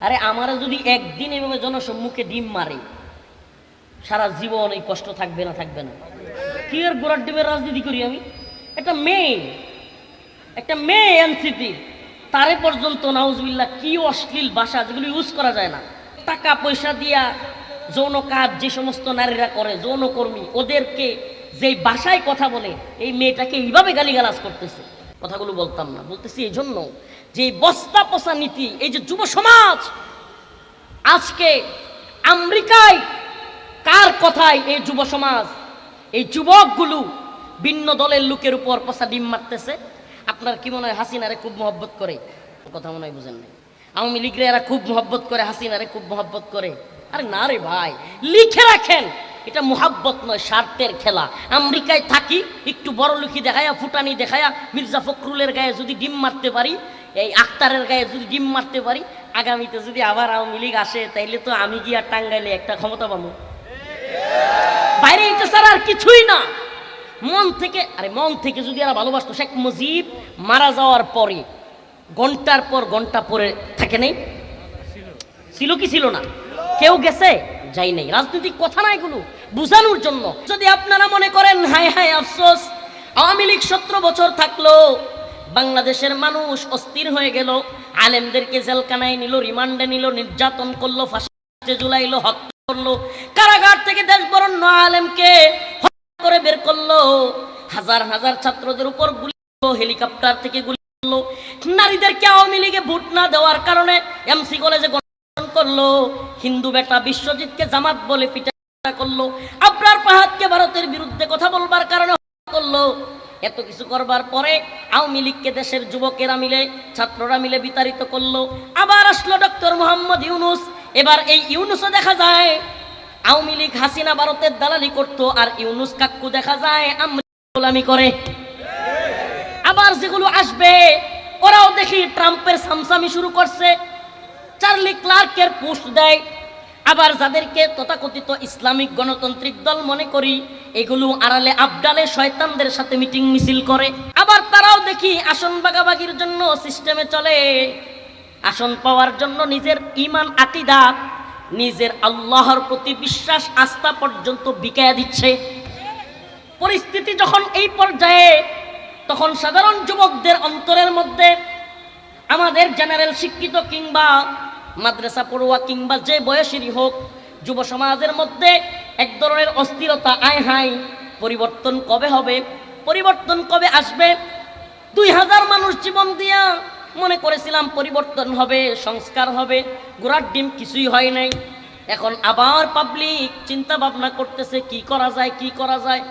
আরে আমারা যদি একদিন এভাবে জনসম্মুখে ডিম মারে সারা জীবন এই কষ্ট থাকবে না থাকবে না। কি আর গোড়ার ডিমের রাজনীতি করি আমি? একটা মেয়ে এনসিপি তারে পর্যন্ত নাউজুবিল্লাহ কি অশ্লীল ভাষা যেগুলো ইউজ করা যায় না। টাকা পয়সা দিয়া যৌন কাজ যে সমস্ত নারীরা করে, যৌনকর্মী, ওদেরকে যেই ভাষায় কথা বলে এই মেয়েটাকে এইভাবে গালিগালাজ করতেছে। কথাগুলো বলতাম না, বলতেছি এই জন্য যে বস্তা পচা নীতি, এই যে যুব সমাজ আজকে আমেরিকায় কার কথায় এই যুব সমাজ, এই যুবকগুলো ভিন্ন দলের লোকের উপর পচা ডিম মারতেছে। আপনার কি মনে হয় হাসিনারে খুব মহব্বত করে? কথা মনে হয় বুঝেন নাই। আওয়ামী লীগরা এরা খুব মহব্বত করে, হাসিনারে খুব মহব্বত করে। আরে না রে ভাই, লিখে রাখেন এটা মুহাব্বত নয়, স্বার্থের খেলা। আমেরিকায় থাকি একটু বড় লুকি দেখায়া, ফুটানি দেখায়া মির্জা ফখরুলের গায়ে যদি ডিম মারতে পারি, এই আক্তারের গায়ে যদি ডিম মারতে পারি, আগামীতে যদি আবার আওয়ামী লীগ আসে তাইলে তো আমি গিয়া টাঙ্গাইলে একটা ক্ষমতা পাবো। বাইরে এটা ছাড়া আর কিছুই না। মন থেকে যদি এরা ভালোবাসতো, শেখ মুজিব মারা যাওয়ার পরে ঘন্টার পর ঘন্টা পরে থাকে নাই, ছিল কি ছিল না? কেউ গেছে যাই নাই, রাজনৈতিক কথা না এগুলো বুঝানোর জন্য। যদি আপনারা মনে করেন হায় হায় আফসোস, আওয়ামী লীগ 17 বছর থাকলো, বাংলাদেশের মানুষ অস্থির হয়ে গেল, আলেমদেরকে জেলখানায় নিল, রিমান্ডে নিল, নির্যাতন করলো, ফাঁসিতে ঝুলাইলো, হত্যা করলো, কারাগার থেকে দেশ বরণ্য আলেমকে হত্যা করে বের করলো, হাজার হাজার ছাত্রদের উপর গুলি করলো, হেলিকপ্টার থেকে গুলি করলো, নারীদেরকে আওয়ামী লীগে ভোট না দেওয়ার কারণে এমসি কলেজে করলো, হিন্দু বেটা বিশ্বজিৎকে জামাত বলে পিটা করলো, আবরার ফাহাদকে ভারতের বিরুদ্ধে কথা বলবার কারণে করলো। এত কিছু করবার পরে আওয়ামী লীগকে দেশের যুবকেরা মিলে, ছাত্ররা মিলে বিতাড়িত করলো। আবার আসলো ডক্টর মোহাম্মদ ইউনুস। এবার এই ইউনুসও দেখা যায় আওয়ামী লীগ হাসিনা ভারতের দালালি করতো, আর ইউনুস কাক্কু দেখা যায় গোলামি করে। আবার যেগুলো আসবে ওরাও দেখি ট্রাম্পের সামসামি শুরু করছে, চার্লি ক্লার্কের পোস্ট দেয়। আবার যাদেরকে তথাকথিত ইসলামিক গণতান্ত্রিক দল মনে করি, এগুলো আড়ালে আবডালে শয়তানদের সাথে মিটিং মিছিল করে। আবার তারাও দেখি আসন ভাগাভাগির জন্য সিস্টেমে চলে, আসন পাওয়ার জন্য নিজের ঈমান আকীদা, নিজের আল্লাহর প্রতি বিশ্বাস আস্থা পর্যন্ত বিকায়া দিচ্ছে। পরিস্থিতি যখন এই পর্যায়ে, তখন সাধারণ যুবকদের অন্তরের মধ্যে, আমাদের জেনারেল শিক্ষিত কিংবা মাদ্রাসা পড়ুয়া কিংবা যে বয়সেরই হোক, যুব সমাজের মধ্যে এক ধরনের অস্থিরতা, আয় হাই পরিবর্তন কবে হবে, পরিবর্তন কবে আসবে। 2000 মানুষ জীবন দিয়া মনে করেছিলাম পরিবর্তন হবে, সংস্কার হবে, গোড়ার ডিম কিছুই হয় নাই। এখন আবার পাবলিক চিন্তা ভাবনা করতেছে কি করা যায়।